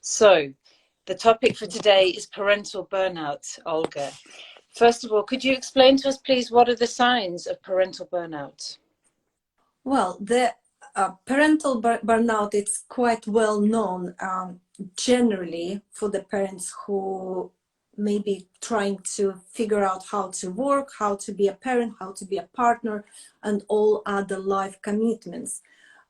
So, the topic for today is parental burnout, Olga. First of all, could you explain to us, please, what are the signs of parental burnout? Well, the parental burnout is quite well known generally for the parents who may be trying to figure out how to work, how to be a parent, how to be a partner, and all other life commitments.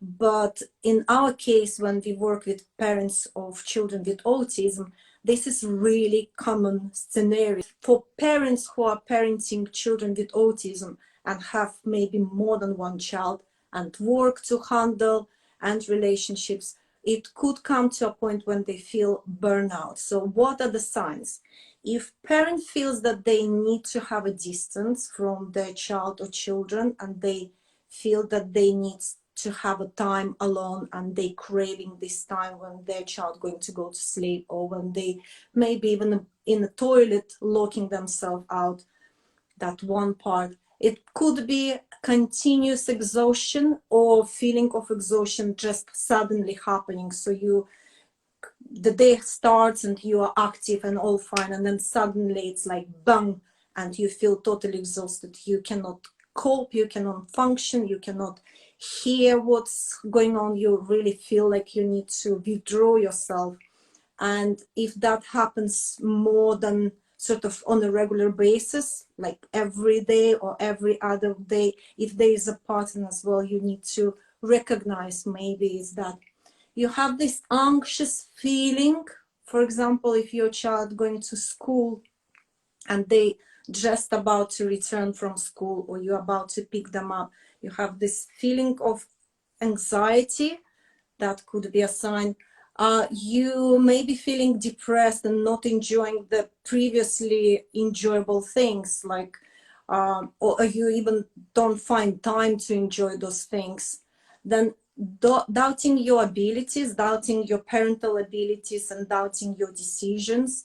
But in our case, when we work with parents of children with autism, this is really common scenario. For parents who are parenting children with autism and have maybe more than one child and work to handle and relationships, it could come to a point when they feel burnout. So what are the signs? If parent feels that they need to have a distance from their child or children and they feel that they need to have a time alone and they craving this time when their child going to go to sleep, or when they maybe even in the toilet locking themselves out, that one part. It could be continuous exhaustion or feeling of exhaustion just suddenly happening. So the day starts and you are active and all fine, and then suddenly it's like bang, and you feel totally exhausted. You cannot cope, you cannot function, you cannot hear what's going on. You really feel like you need to withdraw yourself. And if that happens more than sort of on a regular basis, like every day or every other day, if there is a pattern as well, you need to recognize maybe is that you have this anxious feeling. For example, if your child going to school and they just about to return from school, or you're about to pick them up, you have this feeling of anxiety. That could be a sign. You may be feeling depressed and not enjoying the previously enjoyable things, like or you even don't find time to enjoy those things. Then doubting your abilities, doubting your parental abilities, and doubting your decisions.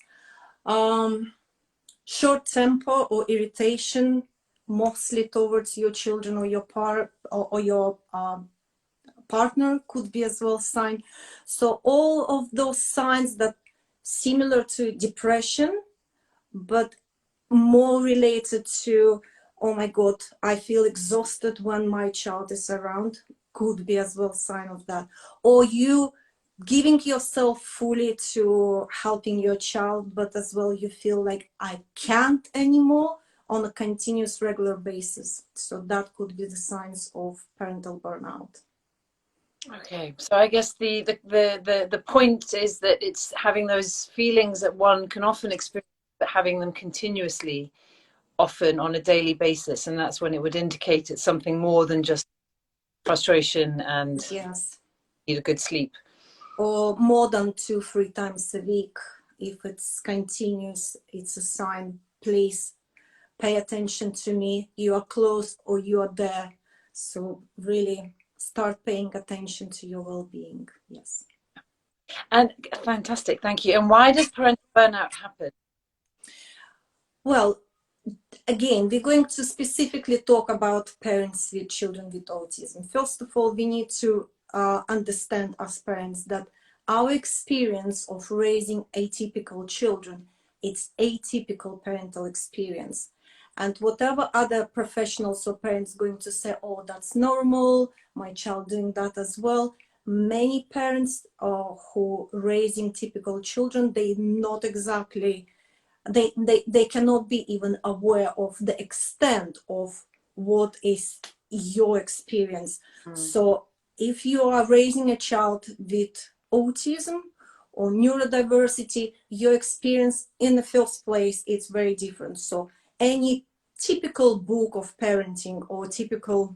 Short temper or irritation, mostly towards your children or your your partner, could be as well sign. So all of those signs that similar to depression, but more related to, oh my God, I feel exhausted when my child is around, could be as well sign of that. Or you giving yourself fully to helping your child, but as well you feel like I can't anymore on a continuous regular basis. So that could be the signs of parental burnout. Okay, so I guess the point is that it's having those feelings that one can often experience, but having them continuously, often on a daily basis, and that's when it would indicate it's something more than just frustration and Yes. need a good sleep. Or more than 2-3 times a week. If it's continuous, it's a sign. Please pay attention to me. You are close or you are there. So really start paying attention to your well-being. Yes. And fantastic, thank you. And why does parental burnout happen? Well, again, we're going to specifically talk about parents with children with autism. First of all, we need to understand as parents that our experience of raising atypical children, it's atypical parental experience. And whatever other professionals or parents going to say, oh, that's normal, my child doing that as well. Many parents who raising typical children, they not exactly they cannot be even aware of the extent of what is your experience. So if you are raising a child with autism or neurodiversity, your experience in the first place is very different. So any typical book of parenting or typical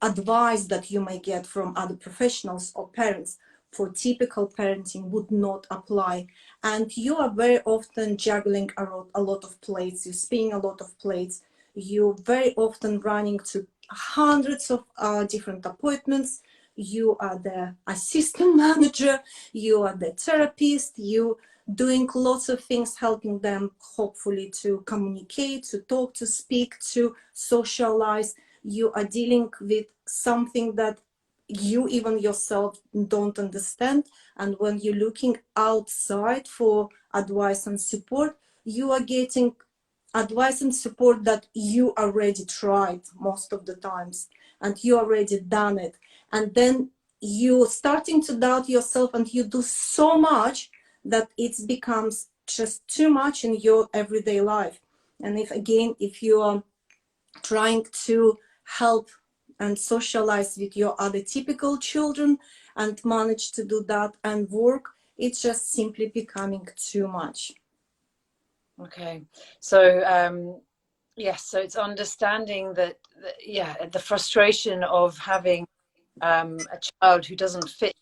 advice that you may get from other professionals or parents for typical parenting would not apply. And you are very often juggling a lot of plates, you're spinning a lot of plates, you're very often running to hundreds of different appointments. You are the assistant manager, you are the therapist, you doing lots of things, helping them hopefully to communicate, to talk, to speak, to socialize. You are dealing with something that you even yourself don't understand. And when you're looking outside for advice and support, you are getting advice and support that you already tried most of the times, and you already done it. And then you starting to doubt yourself, and you do so much that it becomes just too much in your everyday life. And if you are trying to help and socialize with your other typical children and manage to do that and work, it's just simply becoming too much. Okay. So yes, so it's understanding that, yeah, the frustration of having a child who doesn't fit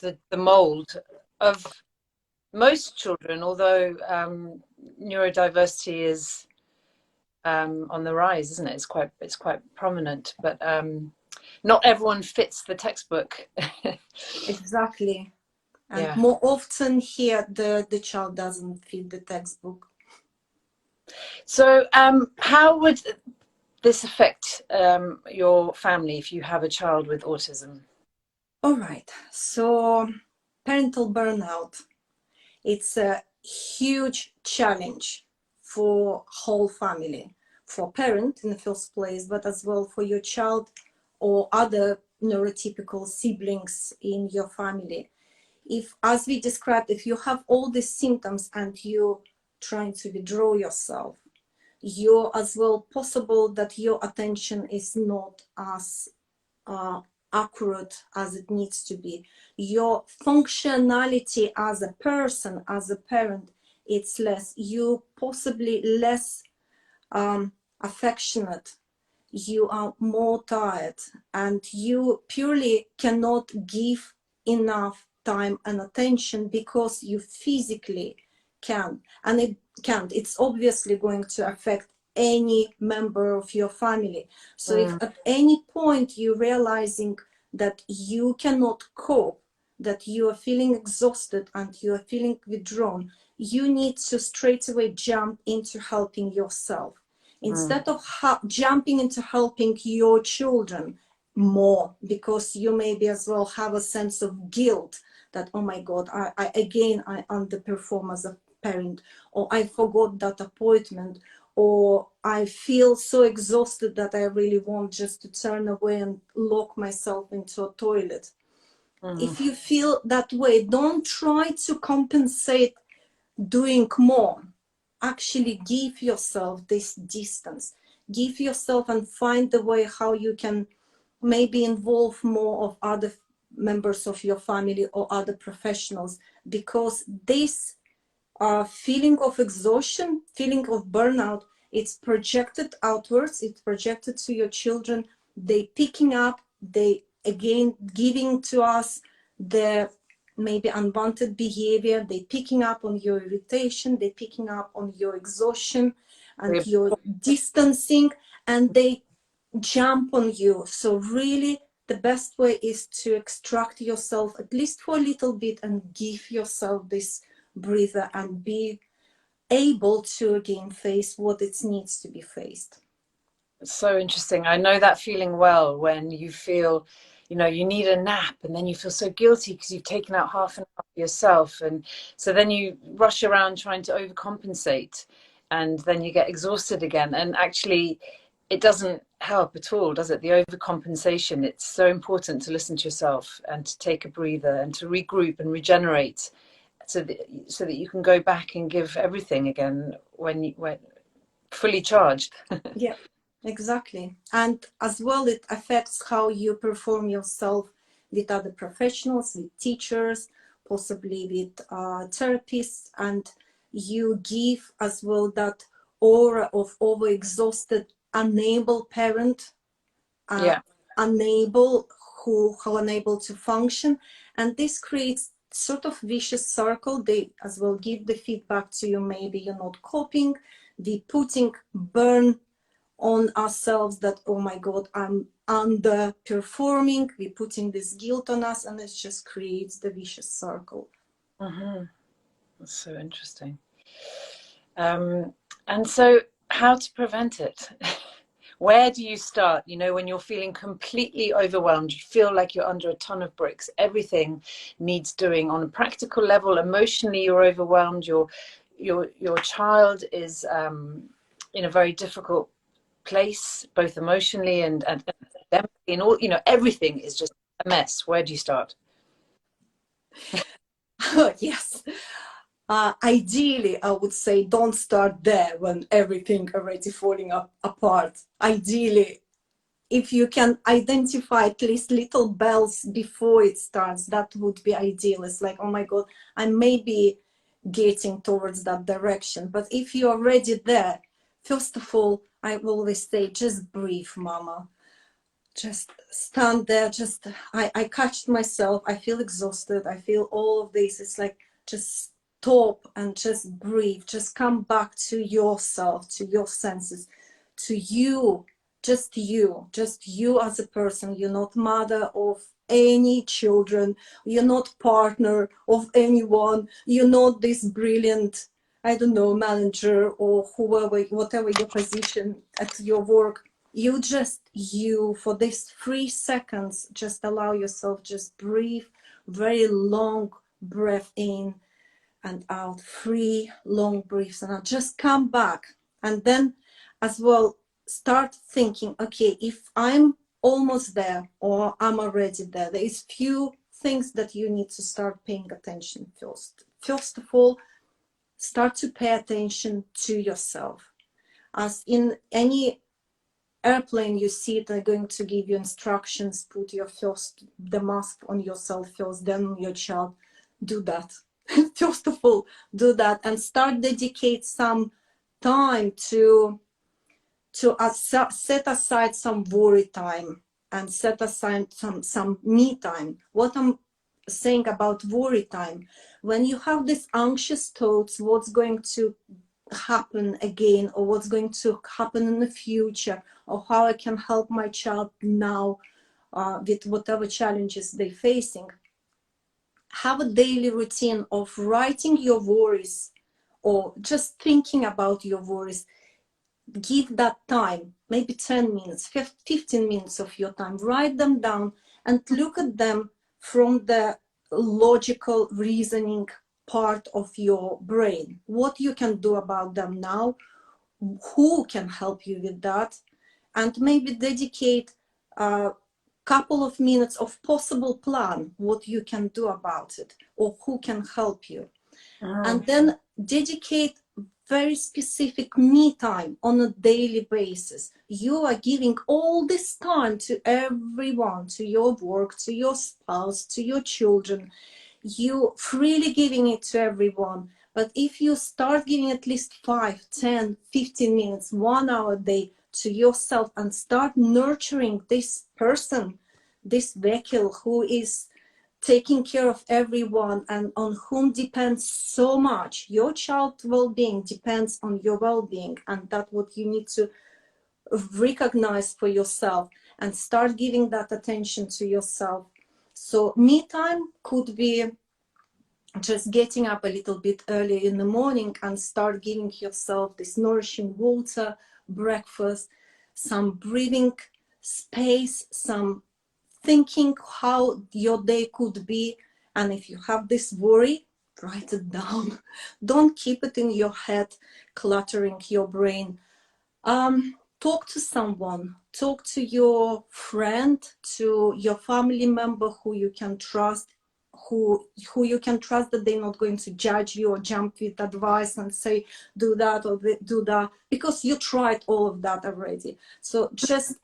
the mold of most children, although neurodiversity is on the rise, isn't it? It's quite prominent, but not everyone fits the textbook. Exactly. And Yeah. more often here, the child doesn't fit the textbook. So how would this affect your family if you have a child with autism? All right. So parental burnout, it's a huge challenge for whole family, for parent in the first place, but as well for your child or other neurotypical siblings in your family. If, as we described, if you have all these symptoms and you're trying to withdraw yourself, you're as well possible that your attention is not as uh, accurate as it needs to be. Your functionality as a person, as a parent, it's less. You possibly less affectionate. You are more tired, and you purely cannot give enough time and attention because you physically can, and it can't. It's obviously going to affect any member of your family. So if Mm, at any point you're realizing that you cannot cope, that you are feeling exhausted and you are feeling withdrawn, you need to straight away jump into helping yourself mm, instead of jumping into helping your children more, because you maybe as well have a sense of guilt that, oh my god, I underperform as a parent, or I forgot that appointment, or I feel so exhausted that I really want just to turn away and lock myself into a toilet. mm, If you feel that way, don't try to compensate doing more. Actually give yourself this distance, give yourself, and find the way how you can maybe involve more of other members of your family or other professionals, because this feeling of exhaustion, feeling of burnout, it's projected outwards, it's projected to your children. They picking up, they again giving to us the maybe unwanted behavior. They picking up on your irritation, they picking up on your exhaustion and your distancing, and they jump on you. So really the best way is to extract yourself at least for a little bit and give yourself this breather and be able to again face what it needs to be faced. so interesting. I know that feeling well, when you feel, you need a nap and then you feel so guilty because you've taken out half an hour yourself. And so then you rush around trying to overcompensate, and then you get exhausted again. And actually, it doesn't help at all, does it? The overcompensation. It's so important to listen to yourself and to take a breather and to regroup and regenerate, so that you can go back and give everything again when fully charged. Yeah, exactly. And as well, it affects how you perform yourself with other professionals, with teachers, possibly with therapists, and you give as well that aura of overexhausted, unable parent, uh, Yeah. unable who unable to function, and this creates sort of vicious circle. They as well give the feedback to you, maybe you're not coping, we putting burn on ourselves that, oh my god, I'm underperforming, we putting this guilt on us, and it just creates the vicious circle. Mm-hmm. That's so interesting. Um, and so, how to prevent it? Where do you start? You know, when you're feeling completely overwhelmed, you feel like you're under a ton of bricks. Everything needs doing on a practical level. Emotionally, you're overwhelmed. Your child is in a very difficult place, both emotionally and academically, and all. You know, everything is just a mess. Where do you start? Yes. Ideally, I would say don't start there when everything already falling apart. Ideally, if you can identify at least little bells before it starts, that would be ideal. It's like, oh my God, I may be getting towards that direction. But if you're already there, first of all, I always say, just breathe, mama. Just stand there. Just, I catched myself. I feel exhausted. I feel all of this. It's like, just stop and just breathe. Just come back to yourself, to your senses, to you, just you as a person. You're not mother of any children. You're not partner of anyone. You're not this brilliant, I don't know, manager or whoever, whatever your position at your work. You just you for these 3 seconds, just allow yourself, just breathe, very long breath in and out, 3 long breaths, and I'll just come back. And then as well, start thinking, okay, if I'm almost there or I'm already there, there is few things that you need to start paying attention first. First of all, start to pay attention to yourself. As in any airplane, you see they're going to give you instructions, put your first the mask on yourself first, then on your child. Do that. First of all, do that and start dedicate some time to set aside some worry time and set aside some me time. What I'm saying about worry time, when you have these anxious thoughts, what's going to happen again, or what's going to happen in the future, or how I can help my child now with whatever challenges they're facing. Have a daily routine of writing your worries or just thinking about your worries. Give that time, maybe 10 minutes, 15 minutes of your time, write them down and look at them from the logical reasoning part of your brain. What you can do about them now, who can help you with that, and maybe dedicate a couple of minutes of possible plan what you can do about it or who can help you. And then dedicate very specific me time on a daily basis. You are giving all this time to everyone, to your work, to your spouse, to your children. You freely giving it to everyone. But if you start giving at least 5, 10, 15 minutes, 1 hour a day to yourself and start nurturing this person, this vehicle who is taking care of everyone and on whom depends so much. Your child's well-being depends on your well-being, and that's what you need to recognize for yourself and start giving that attention to yourself. So me time could be just getting up a little bit earlier in the morning and start giving yourself this nourishing water, breakfast, some breathing space, some thinking how your day could be. And if you have this worry, write it down. Don't keep it in your head, cluttering your brain. Talk to someone, talk to your friend, to your family member who you can trust, who you can trust that they're not going to judge you or jump with advice and say do that or do that, because you tried all of that already. So just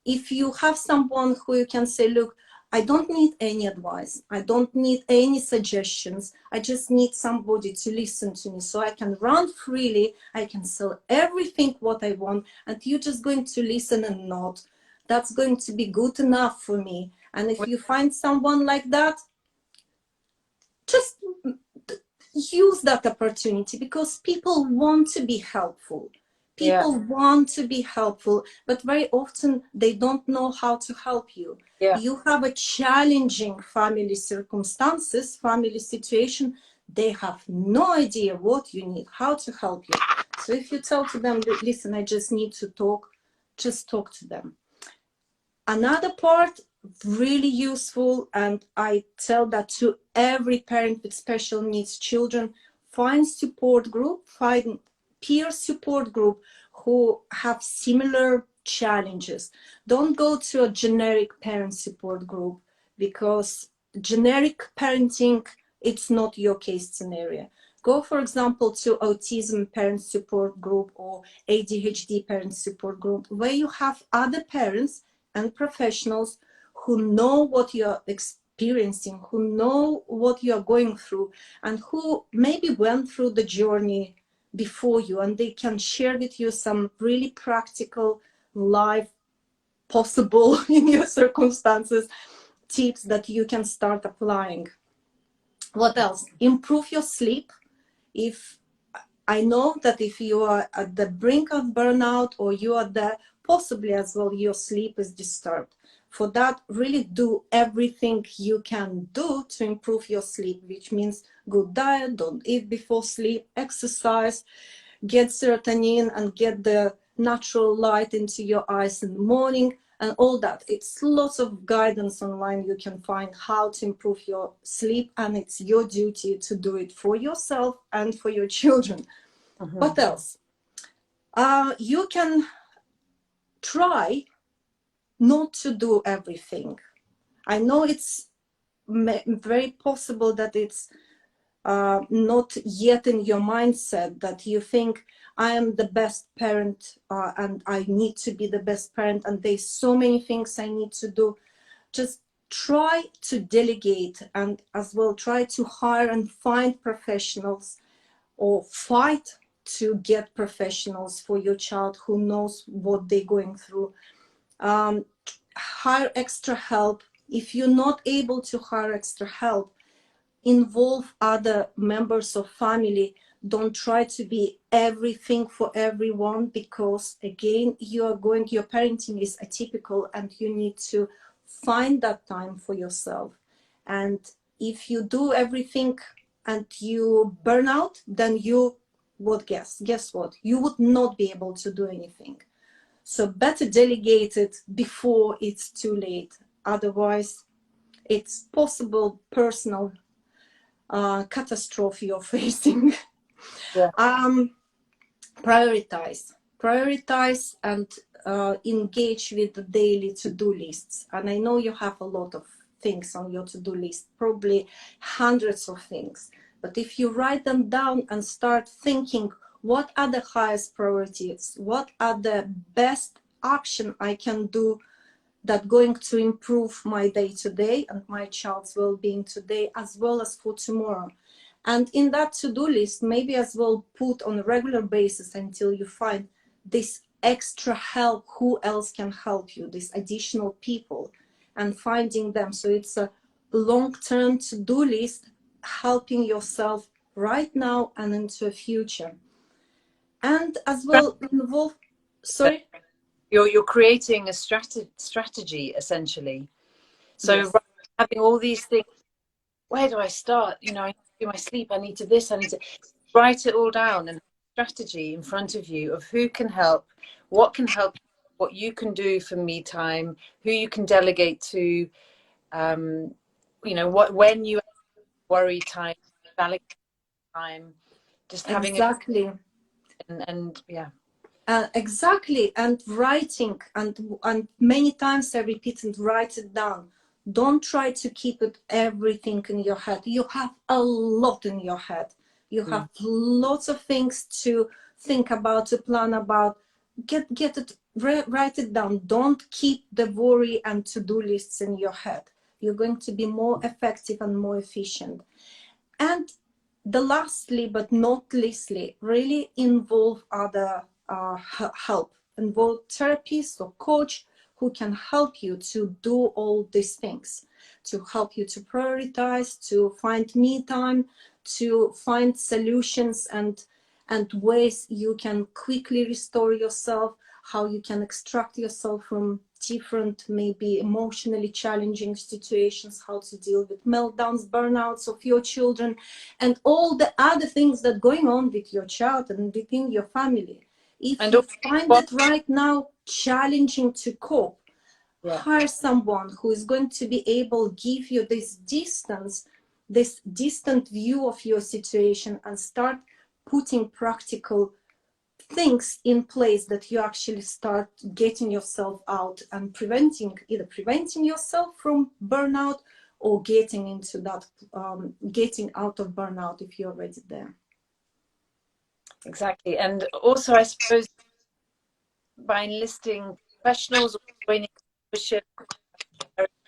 if you have someone who you can say, look, I don't need any advice, I don't need any suggestions, I just need somebody to listen to me so I can run freely, I can sell everything what I want, and you're just going to listen and nod. That's going to be good enough for me. And if you find someone like that, just use that opportunity, because people want to be helpful. Yeah, People want to be helpful, but very often they don't know how to help you. yeah. You have a challenging family circumstances, family situation. They have no idea what you need, how to help you. So if you tell to them, listen, I just need to talk, just talk to them. Another part, really useful, and I tell that to every parent with special needs children, find support group, find peer support group who have similar challenges. Don't go to a generic parent support group, because generic parenting, it's not your case scenario. Go, for example, to autism parent support group or ADHD parent support group, where you have other parents and professionals who know what you're experiencing, who know what you're going through, and who maybe went through the journey before you, and they can share with you some really practical, life possible in your circumstances tips that you can start applying. What else? Improve your sleep. If I know that if you are at the brink of burnout, or you are there, possibly as well your sleep is disturbed. For that, really do everything you can do to improve your sleep, which means good diet, don't eat before sleep, exercise, get serotonin and get the natural light into your eyes in the morning, and all that. It's lots of guidance online you can find how to improve your sleep, and it's your duty to do it for yourself and for your children. What else? You can try not to do everything. I know it's very possible that it's not yet in your mindset, that you think I am the best parent and I need to be the best parent, and there's so many things I need to do. Just try to delegate, and as well try to hire and find professionals, or fight to get professionals for your child who knows what they're going through. Hire extra help. If you're not able to hire extra help, involve other members of family. Don't try to be everything for everyone, because again, your parenting is atypical, and you need to find that time for yourself. And if you do everything and you burn out, then you would guess what? You would not be able to do anything. So better delegate it before it's too late. Otherwise, it's possible personal catastrophe you're facing. Yeah. Prioritize and engage with the daily to-do lists. And I know you have a lot of things on your to-do list, probably hundreds of things. But if you write them down and start thinking, what are the highest priorities? What are the best action I can do that going to improve my day-to-day and my child's well-being today, as well as for tomorrow? And in that to-do list, maybe as well put on a regular basis until you find this extra help, who else can help you, these additional people, and finding them. So it's a long-term to-do list, helping yourself right now and into the future. And as well involve, sorry? You're creating a strategy essentially. So Yes. having all these things, where do I start? You know, I need to do my sleep, I need to this, I need to write it all down, and strategy in front of you of who can help, what can help, what you can do for me time, who you can delegate to, you know, what, when you worry time, valid time, just having it, Exactly. and yeah. Exactly, and writing, and many times I repeat and write it down. Don't try to keep it everything in your head. You have a lot in your head. You have lots of things to think about, to plan about. Get it, write it down. Don't keep the worry and to-do lists in your head. You're going to be more effective and more efficient. And the lastly but not leastly, really involve other help, involve therapists or coach who can help you to do all these things, to help you to prioritize, to find me time, to find solutions and ways you can quickly restore yourself, how you can extract yourself from different, maybe emotionally challenging situations, how to deal with meltdowns, burnouts of your children, and all the other things that are going on with your child and within your family. If And you also, find it right now challenging to cope, yeah, hire someone who is going to be able to give you this distant view of your situation, and start putting practical things in place that you actually start getting yourself out and either preventing yourself from burnout, or getting into that, getting out of burnout if you're already there. exactly. And also, I suppose by enlisting professionals or joining membership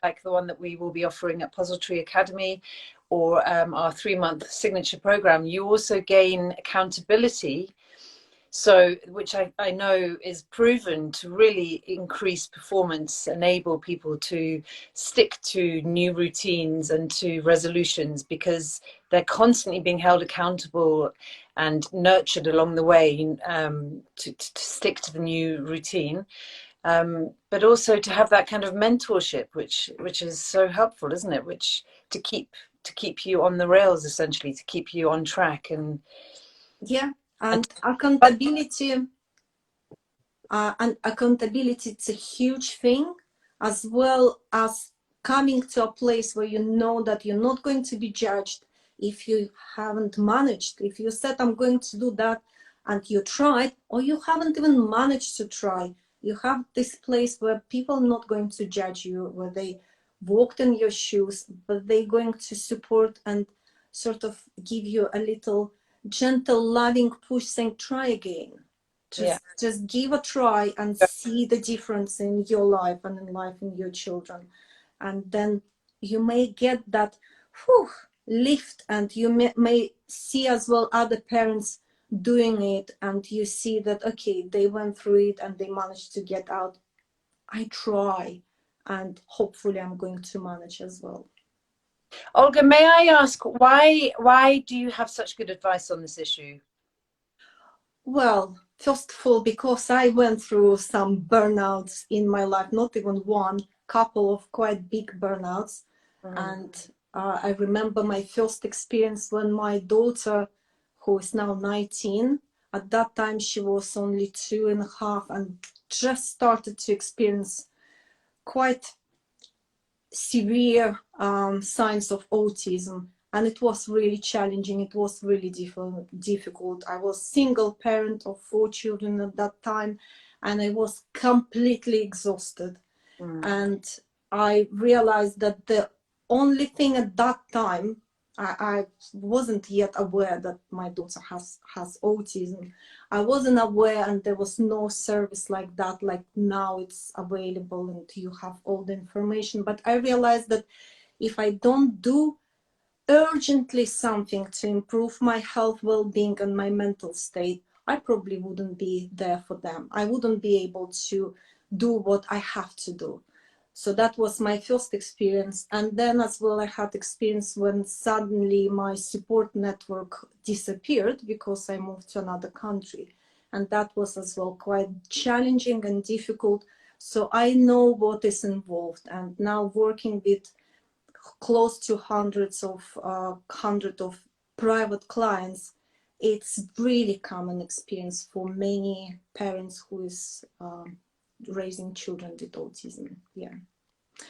like the one that we will be offering at Puzzle Tree Academy, or our 3-month signature program, you also gain accountability. So, which I know is proven to really increase performance, enable people to stick to new routines and to resolutions, because they're constantly being held accountable and nurtured along the way, to stick to the new routine. But also to have that kind of mentorship, which is so helpful, isn't it? Which to keep you on the rails, essentially, to keep you on track, Yeah, and and accountability. And accountability, it's a huge thing, as well as coming to a place where you know that you're not going to be judged if you haven't managed. If you said, I'm going to do that, and you tried, or you haven't even managed to try, you have this place where people are not going to judge you, where they walked in your shoes, but they're going to support and sort of give you a little gentle, loving push, saying, try again. yeah. Just give a try and see the difference in your life and in life in your children. And then you may get that whew, lift, and you may see as well other parents doing it, and you see that, okay, they went through it and they managed to get out. I try, and hopefully I'm going to manage as well. Olga, may I ask why do you have such good advice on this issue? Well, first of all, because I went through some burnouts in my life, not even one, couple of quite big burnouts. Mm. And I remember my first experience when my daughter, who is now 19, at that time she was only 2.5, and just started to experience quite severe signs of autism, and it was really challenging. It was really difficult. I was single parent of 4 children at that time, and I was completely exhausted. Mm. And I realized that the only thing at that time, I wasn't yet aware that my daughter has autism. I wasn't aware, and there was no service like that, like now it's available and you have all the information. But I realized that if I don't do urgently something to improve my health, well-being, and my mental state, I probably wouldn't be there for them. I wouldn't be able to do what I have to do. So that was my first experience. And then as well, I had experience when suddenly my support network disappeared because I moved to another country. And that was as well quite challenging and difficult. So I know what is involved. And now working with close to hundred of private clients, it's really common experience for many parents who is raising children with autism. Yeah.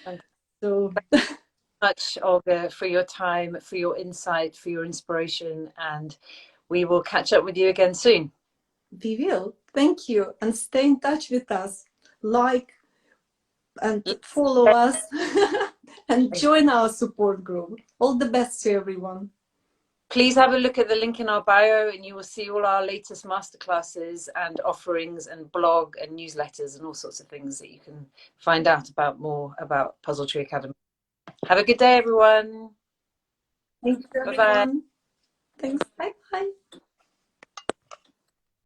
Thank you So so much, Olga, for your time, for your insight, for your inspiration, and we will catch up with you again soon. we will. Thank you, and stay in touch with us. Like and follow us and join our support group. All the best to everyone. Please have a look at the link in our bio, and you will see all our latest masterclasses and offerings and blog and newsletters and all sorts of things that you can find out about more about Puzzle Tree Academy. Have a good day, everyone. Thank you, Bye bye. everyone. Thanks. Bye bye.